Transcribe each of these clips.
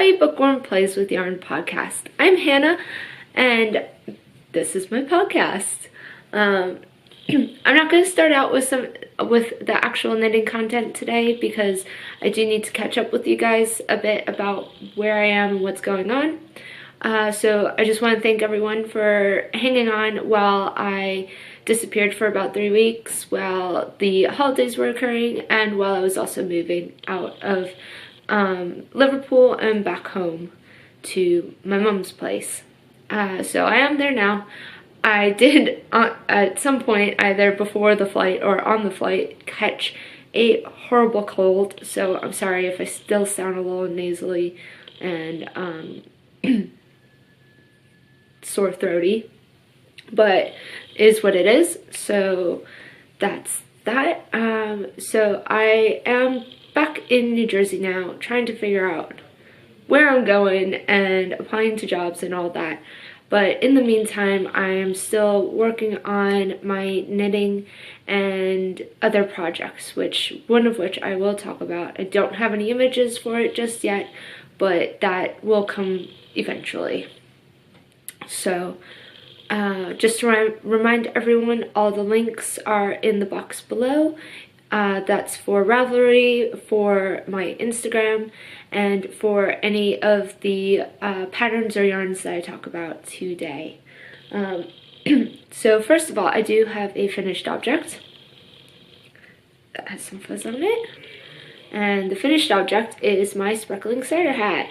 Hawaii Bookworm Plays with Yarn podcast. I'm Hannah, and this is my podcast. I'm not going to start out with the actual knitting content today because I do need to catch up with you guys a bit about where I am and what's going on. So I just want to thank everyone for hanging on while I disappeared for about 3 weeks while the holidays were occurring and while I was also moving out of Liverpool and back home to my mom's place. So I am there now. I did at some point, either before the flight or on the flight, catch a horrible cold, so I'm sorry if I still sound a little nasally and sore throaty, but it is what it is. So that's that. So I am back in New Jersey now, trying to figure out where I'm going and applying to jobs and all that. But in the meantime, I am still working on my knitting and other projects, one of which I will talk about. I don't have any images for it just yet, but that will come eventually. So just to remind everyone, all the links are in the box below. That's for Ravelry, for my Instagram, and for any of the patterns or yarns that I talk about today. So first of all, I do have a finished object that has some fuzz on it. And the finished object is my sparkling cider hat.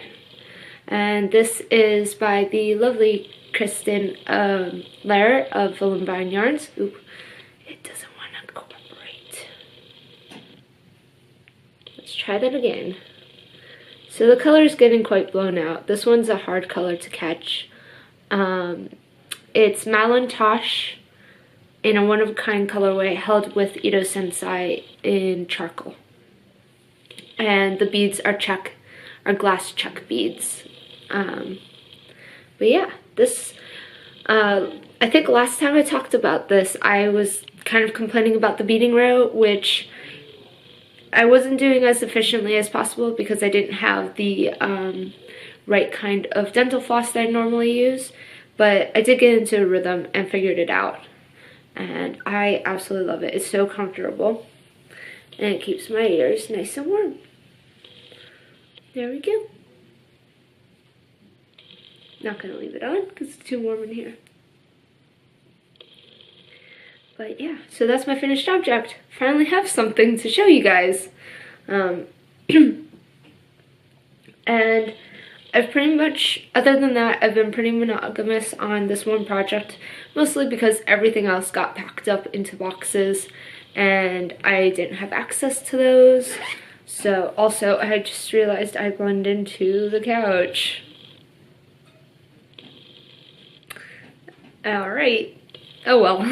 And this is by the lovely Kristen Lair of Ovis Yarns. Oop, it doesn't want to cooperate. Let's try that again. So the color is getting quite blown out. This one's a hard color to catch. It's Malintosh in a one-of-a-kind colorway held with Ito Sensai in charcoal. And the beads are glass check beads. But yeah, this, I think last time I talked about this, I was kind of complaining about the beading row, which I wasn't doing as efficiently as possible because I didn't have the right kind of dental floss that I normally use. But I did get into a rhythm and figured it out. And I absolutely love it. It's so comfortable. And it keeps my ears nice and warm. There we go. Not going to leave it on because it's too warm in here. But yeah, so that's my finished object. Finally have something to show you guys. And I've pretty much, other than that, I've been pretty monogamous on this one project, mostly because everything else got packed up into boxes and I didn't have access to those. So also, I just realized I blend into the couch. Alright. Oh well.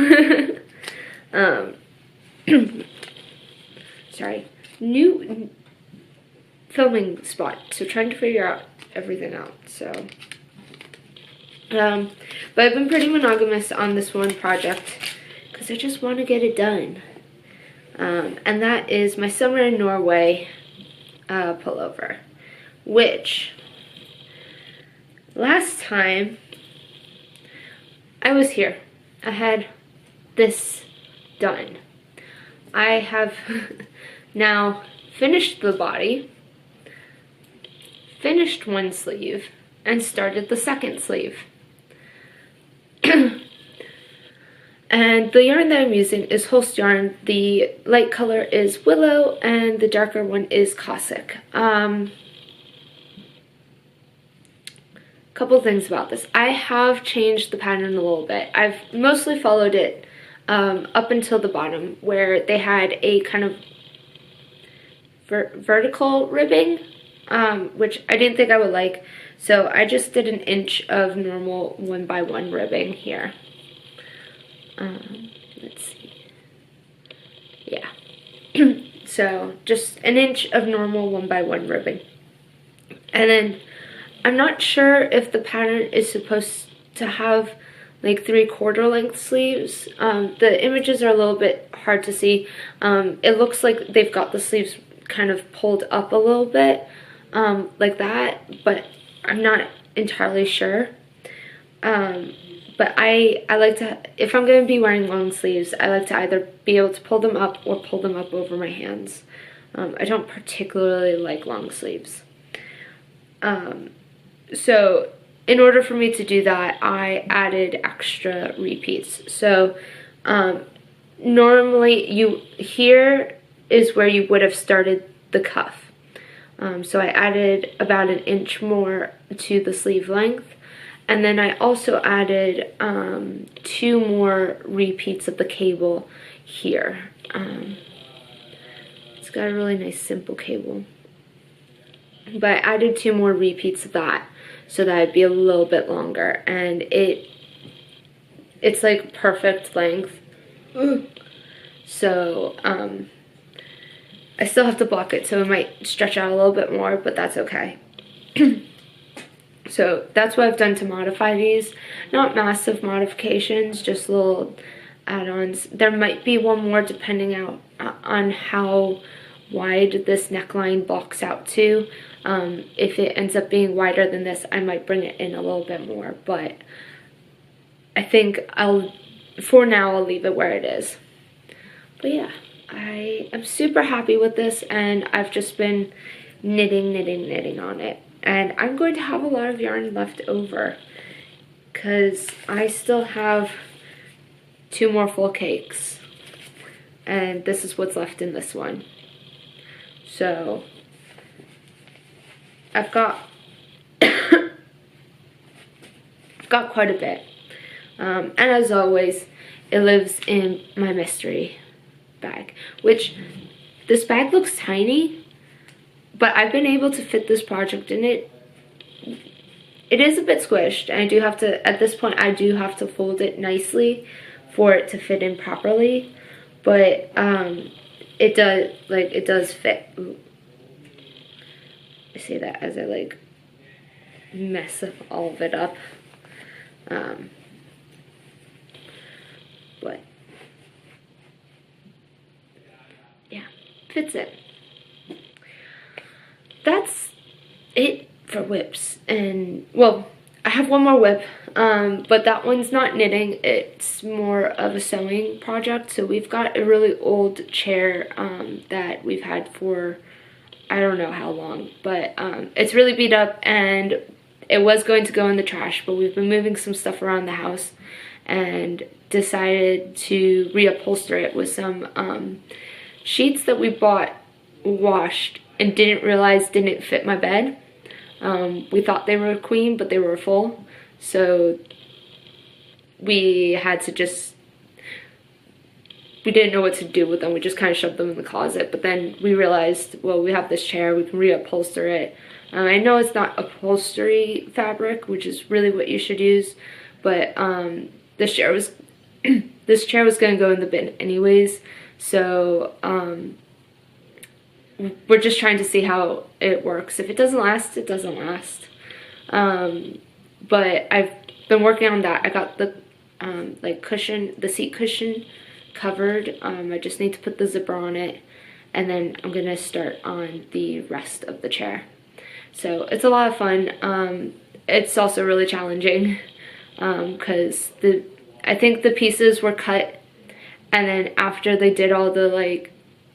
Sorry. New filming spot. So trying to figure out everything out. So. But I've been pretty monogamous on this one project because I just want to get it done. And that is my Summer in Norway pullover, which last time I was here, I had this done. I have now finished the body, finished one sleeve, and started the second sleeve. And the yarn that I'm using is Holst yarn. The light color is Willow and the darker one is Cossack. Couple things about this. I have changed the pattern a little bit. I've mostly followed it up until the bottom where they had a kind of vertical ribbing, which I didn't think I would like. So I just did an inch of normal 1x1 ribbing here. Let's see. Yeah. So just an inch of normal 1x1 ribbing. And then I'm not sure if the pattern is supposed to have like 3/4 length sleeves. The images are a little bit hard to see. It looks like they've got the sleeves kind of pulled up a little bit. like that, but I'm not entirely sure. But I like to, if I'm going to be wearing long sleeves, I like to either be able to pull them up or pull them up over my hands. I don't particularly like long sleeves. So in order for me to do that, I added extra repeats. So normally here is where you would have started the cuff. So I added about an inch more to the sleeve length. And then I also added 2 more repeats of the cable here. It's got a really nice simple cable. But I added 2 more repeats of that so that it'd be a little bit longer. And it's like perfect length. So I still have to block it, so it might stretch out a little bit more, but that's okay. So that's what I've done to modify these. Not massive modifications, just little add-ons. There might be one more depending on how wide this neckline bulks out to. If it ends up being wider than this, I might bring it in a little bit more, but I think for now I'll leave it where it is. But yeah, I am super happy with this, and I've just been knitting on it. And I'm going to have a lot of yarn left over because I still have 2 more full cakes, and this is what's left in this one. So I've got I've got quite a bit, and as always, it lives in my mystery bag, which this bag looks tiny, but I've been able to fit this project in it. It is a bit squished, and I do have to, at this point, I do have to fold it nicely for it to fit in properly, but it does fit. Ooh. I say that as I like mess all of it up. But yeah, fits it. That's it for whips. And well, I have one more whip, but that one's not knitting, it's more of a sewing project. So we've got a really old chair that we've had for I don't know how long, but it's really beat up, and it was going to go in the trash, but we've been moving some stuff around the house and decided to reupholster it with some sheets that we bought washed and didn't realize didn't fit my bed. We thought they were a queen, but they were full, so we had to we didn't know what to do with them. We just kind of shoved them in the closet, but then we realized, well, we have this chair, we can reupholster it. I know it's not upholstery fabric, which is really what you should use, but this chair was this chair was going to go in the bin anyways, so we're just trying to see how it works. If it doesn't last, it doesn't last. But I've been working on that. I got the like cushion, the seat cushion covered. I just need to put the zipper on it, and then I'm gonna start on the rest of the chair. So it's a lot of fun. It's also really challenging because I think the pieces were cut, and then after they did all the like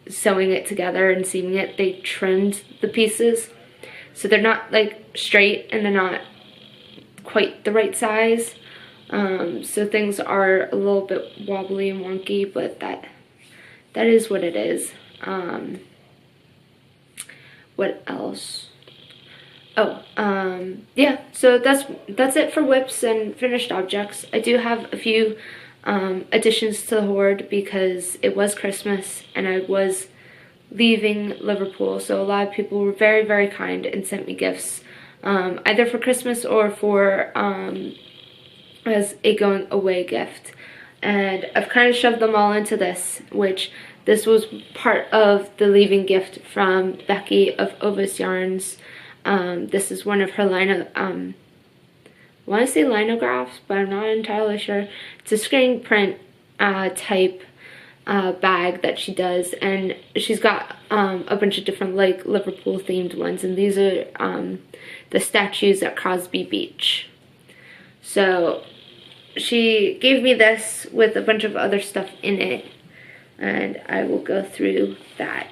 sewing it together and seaming it, they trimmed the pieces, so they're not like straight and they're not quite the right size. So things are a little bit wobbly and wonky, but that is what it is. What else? Oh, yeah, so that's it for whips and finished objects. I do have a few additions to the hoard because it was Christmas and I was leaving Liverpool, so a lot of people were very, very kind and sent me gifts, either for Christmas or for as a going away gift. And I've kind of shoved them all into this, which this was part of the leaving gift from Becky of Ovis Yarns. This is one of her I want to say linographs, but I'm not entirely sure. It's a screen print type bag that she does, and she's got a bunch of different like Liverpool themed ones, and these are the statues at Crosby Beach. So she gave me this with a bunch of other stuff in it, and I will go through that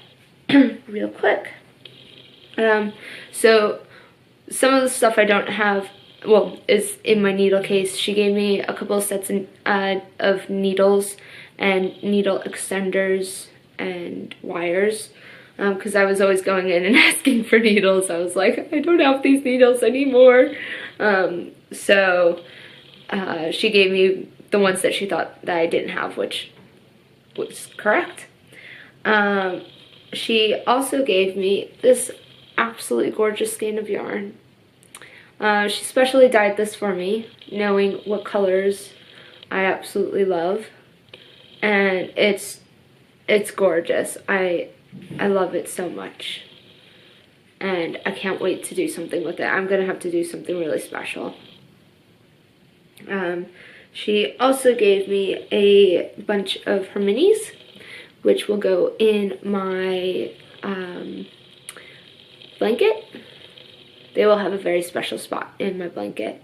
real quick. So some of the stuff I don't have, well, is in my needle case. She gave me a couple of sets of needles and needle extenders and wires, because I was always going in and asking for needles. I was like, I don't have these needles anymore. So she gave me the ones that she thought that I didn't have, which was correct. She also gave me this absolutely gorgeous skein of yarn. She specially dyed this for me, knowing what colors I absolutely love, and it's gorgeous. I love it so much, and I can't wait to do something with it. I'm gonna have to do something really special. She also gave me a bunch of her minis, which will go in my blanket. They will have a very special spot in my blanket.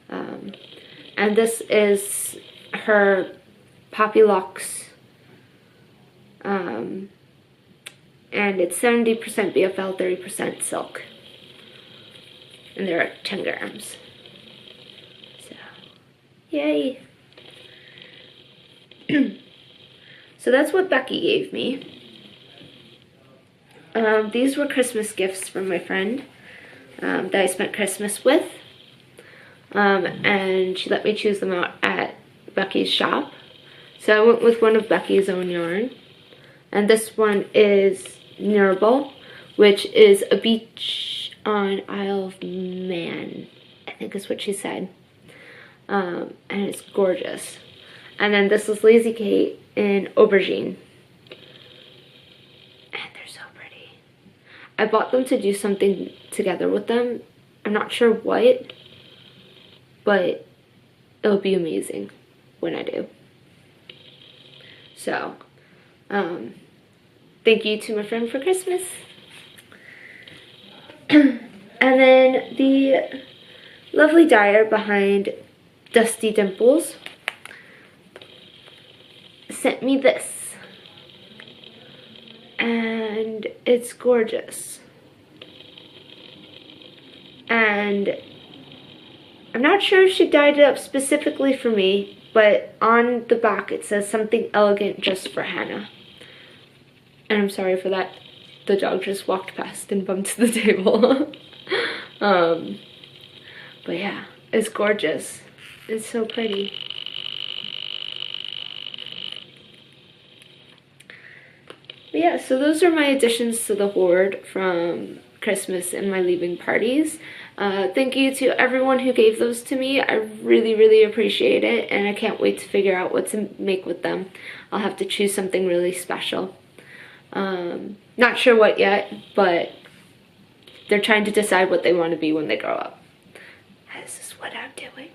And this is her Poppy Locks. And it's 70% BFL, 30% silk. And they're 10 grams. So, yay. So that's what Becky gave me. These were Christmas gifts from my friend that I spent Christmas with. And she let me choose them out at Becky's shop. So I went with one of Becky's own yarn. And this one is Nurble, which is a beach on Isle of Man, I think is what she said. And it's gorgeous. And then this is Lazy Kate in Aubergine. And they're so pretty. I bought them to do something together with them. I'm not sure what, but it'll be amazing when I do. So, thank you to my friend for Christmas. And then the lovely dyer behind Dusty Dimples sent me this. And it's gorgeous. And I'm not sure if she dyed it up specifically for me, but on the back it says something elegant just for Hannah. And I'm sorry for that. The dog just walked past and bumped the table. But yeah, it's gorgeous. It's so pretty. But yeah, so those are my additions to the hoard from Christmas and my leaving parties. Thank you to everyone who gave those to me. I really, really appreciate it, and I can't wait to figure out what to make with them. I'll have to choose something really special. Not sure what yet, but they're trying to decide what they want to be when they grow up. This is what I'm doing.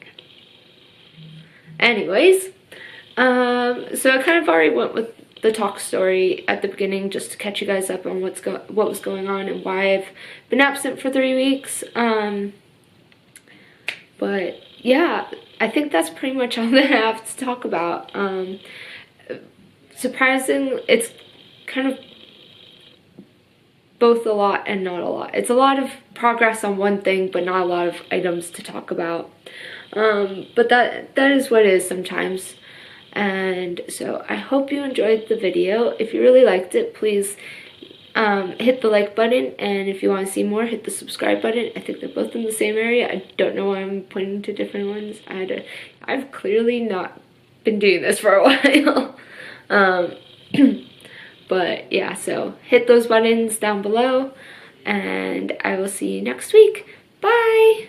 Anyways, so I kind of already went with the talk story at the beginning just to catch you guys up on what was going on and why I've been absent for 3 weeks. But yeah, I think that's pretty much all that I have to talk about. Surprising, it's kind of both a lot and not a lot. It's a lot of progress on one thing, but not a lot of items to talk about. But that is what it is sometimes. And so I hope you enjoyed the video. If you really liked it, please hit the like button, and if you want to see more, hit the subscribe button. I think they're both in the same area. I don't know why I'm pointing to different ones. I've clearly not been doing this for a while. But yeah, so hit those buttons down below, and I will see you next week. Bye!